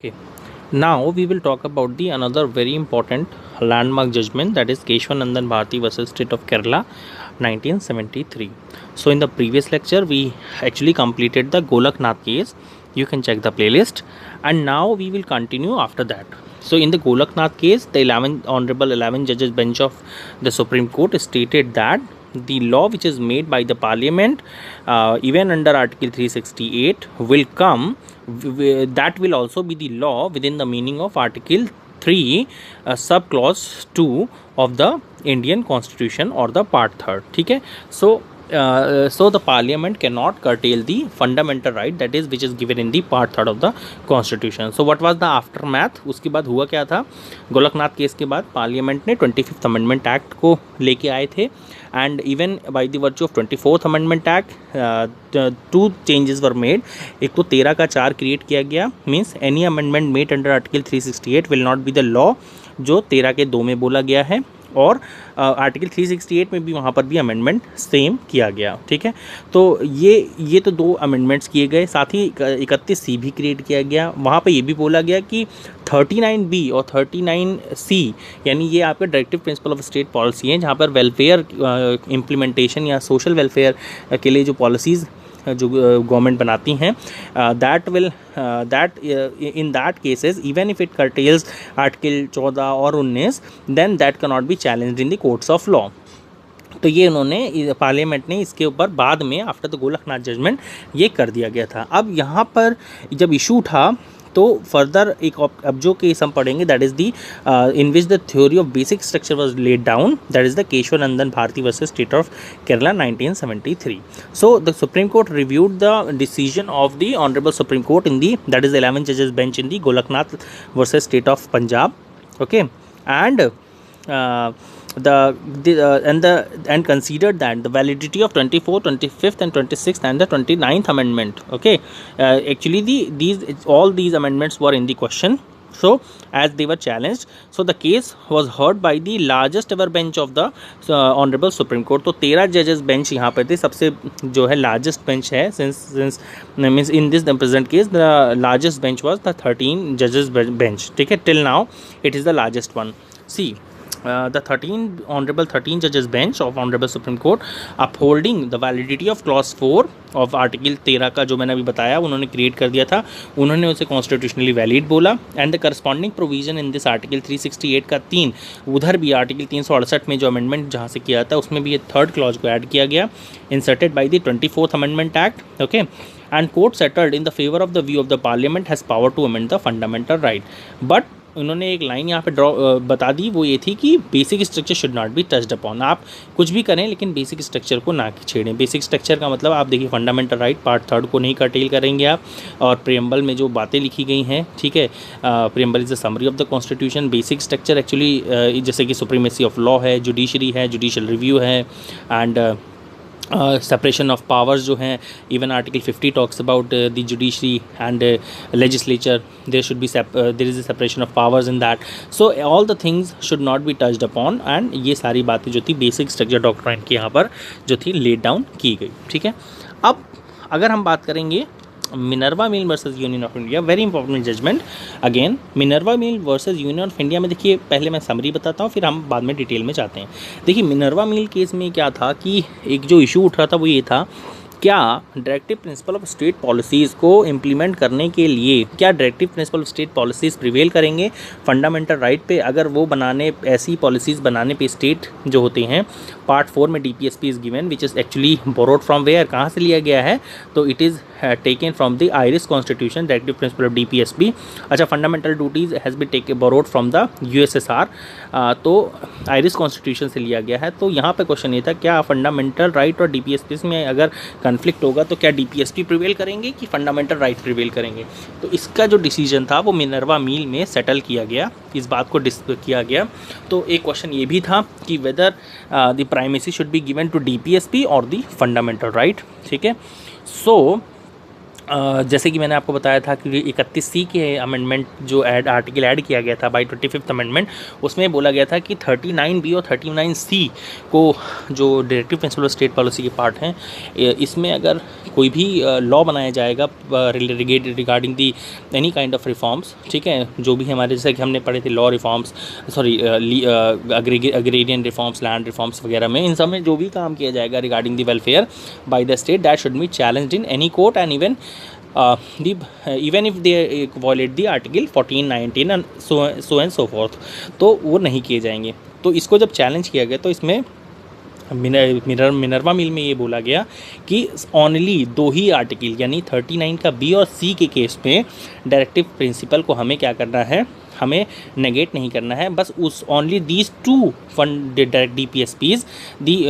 Okay. Now we will talk about the another very important landmark judgment, that is Keshwanandan Bharti versus State of Kerala 1973. So in the previous lecture we actually completed the Golaknath case. You can check the playlist, and now we will continue after that. So in the Golaknath case, the 11 judges bench of the Supreme Court stated that the law which is made by the parliament, even under article 368, will come, that will also be the law within the meaning of article 3 sub clause 2 of the Indian constitution or the part 3rd. ठीक है. So the parliament cannot curtail the fundamental right, that is which is given in the part 3rd of the constitution. So what was the aftermath? उसके बाद हुआ क्या था? Golaknath case के बाद parliament ने 25th अमेंडमेंट एक्ट को लेके आए थे, and even by the virtue of 24th amendment act, two changes were made. एक तो 13 का 4 क्रिएट किया गया, means any amendment made under article 368 will not be the law, जो 13 के 2 में बोला गया है, और आर्टिकल 368 में भी वहाँ पर भी अमेंडमेंट सेम किया गया. ठीक है. तो ये तो 2 अमेंडमेंट्स किए गए, साथ ही 31C भी क्रिएट किया गया. वहाँ पे ये भी बोला गया कि 39B और 39C, यानी ये आपका directive principle of state policy है, जहाँ पर वेलफेयर इम्प्लीमेंटेशन या सोशल वेलफेयर के लिए जो पॉलिसीज़ जो गवर्नमेंट बनाती हैं, that in that cases even if it curtails article 14 और 19, then that can not be challenged in the courts of law. तो ये उन्होंने पार्लियामेंट ने इसके ऊपर बाद में आफ्टर द गोलकनाथ जजमेंट ये कर दिया गया था. अब यहाँ पर जब इशू उठा तो फर्दर एक अब जो केस हम पढ़ेंगे, that is the in which the theory of basic structure was laid down, that is the Kesavananda Bharati versus state of Kerala 1973. So the Supreme Court reviewed the decision of the honourable Supreme Court in the, that is 11 जजेस bench in the Golaknath versus state of Punjab. Okay. And and considered that the validity of 24th, 25th and 26th and the 29th amendment. Okay. Actually all these amendments were in the question, so as they were challenged, so the case was heard by the largest ever bench of the honorable supreme court. तो 13 judges bench यहाँ पे थे, सबसे जो है largest bench है, since means in this the present case the largest bench was the 13 judges bench. ठीक है. till now it is the largest one. See, the 13 judges bench of honorable supreme court upholding the validity of clause 4 of article 13 का जो मैंने अभी बताया उन्होंने create कर दिया था, उन्होंने उसे कॉन्स्टिट्यूशनली वैलिड बोला. And the corresponding provision in this article 368 का 3, उधर भी आर्टिकल 368 में जो अमेंडमेंट जहाँ से किया था उसमें भी ये 3rd क्लॉज को ऐड किया गया, inserted by the 24th amendment act. Okay. And court settled in the favour of the view of the parliament has power to amend the fundamental right. But उन्होंने एक लाइन यहाँ पे बता दी, वो ये थी कि basic structure should not be touched upon. आप कुछ भी करें लेकिन बेसिक स्ट्रक्चर को ना छेड़ें. बेसिक स्ट्रक्चर का मतलब आप देखिए फंडामेंटल राइट पार्ट 3rd को नहीं कर्टेल करेंगे आप, और प्रियम्बल में जो बातें लिखी गई हैं, ठीक है, preamble is the summary of the constitution. Basic structure actually जैसे कि सुप्रीमेसी ऑफ लॉ है, जुडिशरी है, जुडिशल रिव्यू है, एंड separation of powers जो हैं, even article 50 talks about the judiciary and legislature. There should be there is a separation of powers in that. So all the things should not be touched upon, and ये सारी बातें जो थी basic structure doctrine की यहाँ पर जो थी लेड डाउन की गई. ठीक है. अब अगर हम बात करेंगे Minerva mill versus union of India, very important judgment again. Minerva mill versus union of India में देखिए, पहले मैं समरी बताता हूँ, फिर हम बाद में डिटेल में जाते हैं. देखिए मिनर्वा मिल केस में क्या था कि एक जो इशू उठ रहा था वो ये था, क्या directive principle of state policies को इम्प्लीमेंट करने के लिए क्या directive principle of state policies prevail करेंगे फंडामेंटल राइट पे, अगर वो बनाने ऐसी पॉलिसीज़ बनाने पे स्टेट जो होते हैं. पार्ट 4 में DPSP is given which is actually borrowed from where, कहाँ से लिया गया है, तो it is taken from the Irish constitution, directive principle of DPSP. अच्छा, fundamental duties has been taken borrowed from the USSR, तो आयरिश कॉन्स्टिट्यूशन से लिया गया है. तो यहाँ पे क्वेश्चन ये था, क्या फंडामेंटल राइट और DPSP में अगर कन्फ्लिक्ट होगा तो क्या DPSP प्रिवेल करेंगे कि फंडामेंटल राइट प्रिवेल करेंगे. तो इसका जो डिसीजन था वो मिनर्वा मिल में सेटल किया गया, इस बात को डिस्कस किया गया. तो एक क्वेश्चन ये भी था कि whether the primacy should be given to DPSP और द फंडामेंटल राइट. ठीक है. सो जैसे कि मैंने आपको बताया था कि 31C के अमेंडमेंट जो आर्टिकल ऐड किया गया था बाय 25th अमेंडमेंट, उसमें बोला गया था कि 39B और 39C को, जो directive principle of state policy के पार्ट हैं, इसमें अगर कोई भी लॉ बनाया जाएगा regarding the any kind of reforms, ठीक है, जो भी हमारे, जैसे कि हमने पढ़े थे law reforms, sorry agrarian reforms, land reforms वगैरह में, इन सब में जो भी काम किया जाएगा regarding the welfare by the state, that should be challenged in any court and even if they violate the article 14, 19 and so and so forth, तो वो नहीं किए जाएंगे। तो इसको जब चैलेंज किया गया तो इसमें मिनर्वा मिल में ये बोला गया कि ओनली 2 ही आर्टिकल यानी 39 का बी और सी के केस में डायरेक्टिव प्रिंसिपल को हमें क्या करना है, हमें नेगेट नहीं करना है, बस उस only these 2 fund direct DPSPs the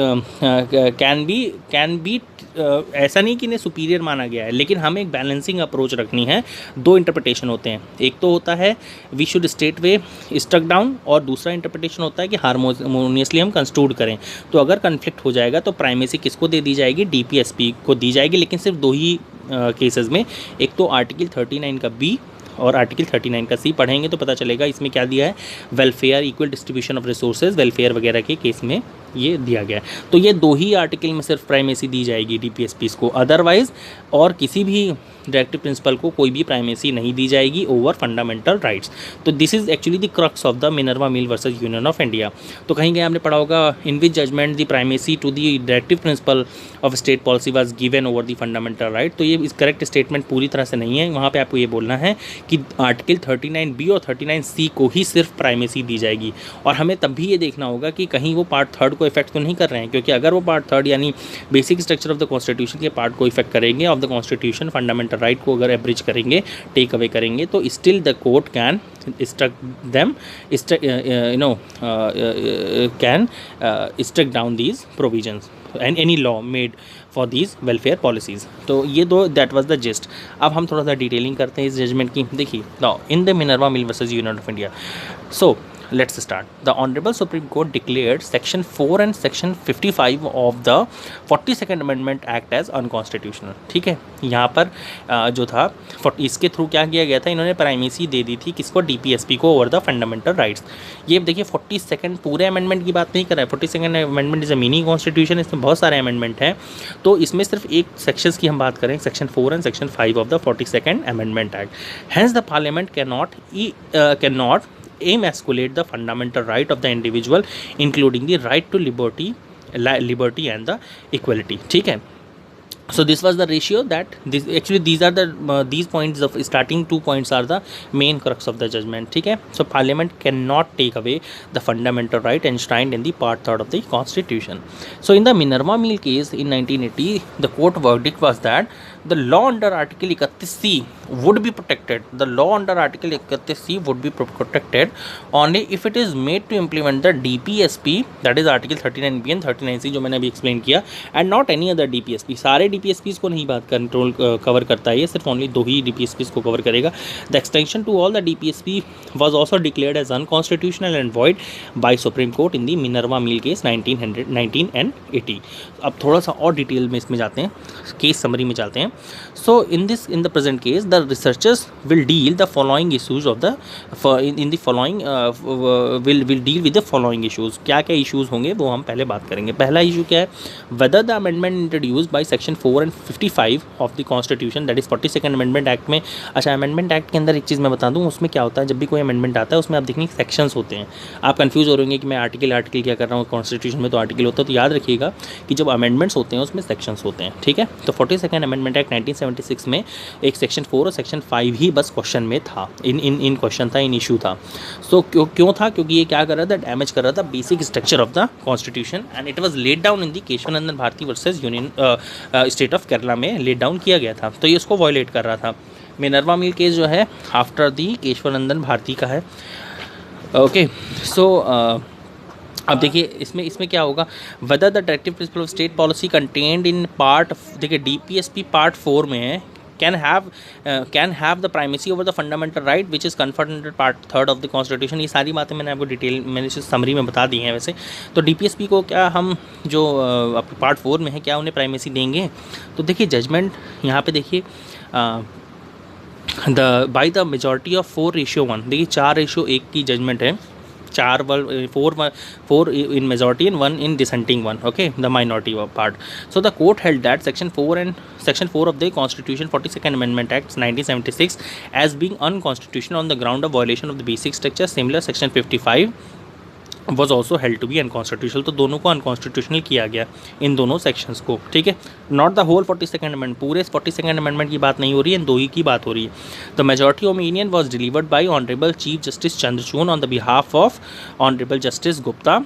can be ऐसा नहीं कि इन्हें सुपीरियर माना गया है, लेकिन हमें एक बैलेंसिंग अप्रोच रखनी है। 2 इंटरप्रिटेशन होते हैं, एक तो होता है we should state they struck down, और दूसरा इंटरप्रिटेशन होता है कि हारमोनियसली हम कंस्ट्रूड करें। तो अगर कन्फ्लिक्ट हो जाएगा तो प्राइमेसी किसको दे दी जाएगी, DPSP को दी जाएगी, लेकिन सिर्फ 2 ही केसेस में, एक तो आर्टिकल 39 का बी और आर्टिकल 39 का सी पढ़ेंगे तो पता चलेगा इसमें क्या दिया है, welfare, equal distribution of resources, welfare वगैरह के केस में ये दिया गया है। तो ये 2 ही आर्टिकल में सिर्फ प्राइमेसी दी जाएगी DPSPs को, अदरवाइज और किसी भी डायरेक्टिव प्रिंसिपल को कोई भी प्राइमेसी नहीं दी जाएगी ओवर फंडामेंटल राइट्स। तो this is actually the crux of the Minerva mill versus union of India. तो कहीं कहीं आपने पढ़ा होगा in which judgement the primacy to the directive principle of state policy was given over the fundamental right. तो ये इस correct statement पूरी तरह से नहीं है, वहाँ पे आपको ये बोलना है कि आर्टिकल 39B और 39C को ही सिर्फ प्राइमेसी दी जाएगी। और हमें तब भी ये देखना होगा कि कहीं वो पार्ट 3 को इफेक्ट तो नहीं कर रहे हैं, क्योंकि अगर वो पार्ट 3 यानी basic structure of the constitution के पार्ट को इफेक्ट करेंगे, of the constitution fundamental right को अगर एब्रिज करेंगे, टेक अवे करेंगे, तो still the court can struck them, can struck down these provisions and any law made for these welfare policies। तो ये दो, that was the gist। अब हम थोड़ा सा डिटेलिंग करते हैं इस जजमेंट की। देखिए, now in the Minerva mill versus union of India, so let's start। The Honorable Supreme Court declared Section 4 and Section 55 of the 42nd Amendment Act as unconstitutional। ठीक है, यहाँ पर जो था इसके थ्रू क्या किया गया था, इन्होंने प्राइमेसी दे दी थी किसको, DPSP को ओवर द फंडामेंटल राइट्स। ये देखिए 42nd पूरे अमेंडमेंट की बात नहीं कर रहा है, 42nd amendment is a mini constitution, इसमें बहुत सारे अमेंडमेंट हैं। तो इसमें सिर्फ एक सेक्शंस की हम बात करें, Section 4 and Section 5 of the 42nd Amendment Act। Hence the Parliament cannot emasculate the fundamental right of the individual including the right to liberty and the equality। ठीक है, so this was the ratio that these are the these points of starting 2 points are the main crux of the judgment। ठीक है, so parliament cannot take away the fundamental right enshrined in the part 3rd of the constitution। so in the Minerva Mill case in 1980, the court verdict was that the law under article 31C would be protected, the law under article 31C would be protected only if it is made to implement the DPSP, that is article 39B and 39C जो मैंने अभी explain किया, and not any other DPSP। सारे DPSPs को नहीं बात control cover करता है, ये सिर्फ ओनली 2 ही DPSPs को कवर करेगा। The extension to all the DPSP was also declared as unconstitutional and void by Supreme Court in the Minerva Mill case 19 and 80। अब थोड़ा सा और डिटेल में इसमें जाते हैं, केस समरी में जाते हैं। So in the present case, the researchers will deal the following issues of the will deal with the following issues। क्या क्या issues होंगे वो हम पहले बात करेंगे। पहला issue क्या है, whether the amendment introduced by section 4 and 55 of the constitution, that is 42nd amendment act में। अच्छा, amendment act के अंदर एक चीज़ मैं बता दूँ, उसमें क्या होता है, जब भी कोई amendment आता है उसमें आप देखेंगे सेक्शंस होते हैं। आप कंफ्यूज हो रहे होंगे कि मैं आर्टिकल क्या कर रहा हूँ, कॉन्स्टिट्यूशन में तो आर्टिकल होता है। तो याद रखिएगा कि जब अमेंडमेंट्स होते हैं उसमें सेक्शंस होते हैं। ठीक है, तो 42nd अमेंडमेंट एक्ट 1976 में एक सेक्शन 4 और सेक्शन 5 ही बस क्वेश्चन में था, इन क्वेश्चन था, इन इशू था। सो क्यों था, क्योंकि ये क्या कर रहा था, डैमेज कर रहा था basic structure of the constitution, and it was laid down in the Kesavananda Bharati versus union state of Kerala में लेड डाउन किया गया था। तो ये उसको वायलेट कर रहा था। मिनर्वा मिल केस जो है आफ्टर दी केशवानंदन भारती का है। ओके, सो अब देखिए इसमें क्या होगा, whether the directive principle of state policy contained in part, देखिए DPSP पार्ट 4 में है, can have the primacy over the fundamental right which is conferred under part 3rd of the constitution। ये सारी बातें मैंने आपको डिटेल मैंने समरी में बता दी हैं। वैसे तो DPSP को क्या हम जो पार्ट 4 में है क्या उन्हें प्राइमेसी देंगे, तो देखिए जजमेंट यहाँ पे देखिए बाई द मेजॉरिटी ऑफ 4:1, देखिए 4:1 की जजमेंट है, 4 in majority and 1 in dissenting one, okay, the minority part. So the court held that section 4 of the Constitution 42nd Amendment Act 1976 as being unconstitutional on the ground of violation of the basic structure. Similar section 55 was also held to be unconstitutional. तो दोनों को unconstitutional किया गया, इन दोनों sections को, ठीक है. Not the whole 42nd amendment, पूरे 42nd अमेंडमेंट की बात नहीं हो रही है, इन दो ही की बात हो रही है. The majority opinion was delivered by honourable chief justice Chandrachud on the behalf of honourable justice Gupta.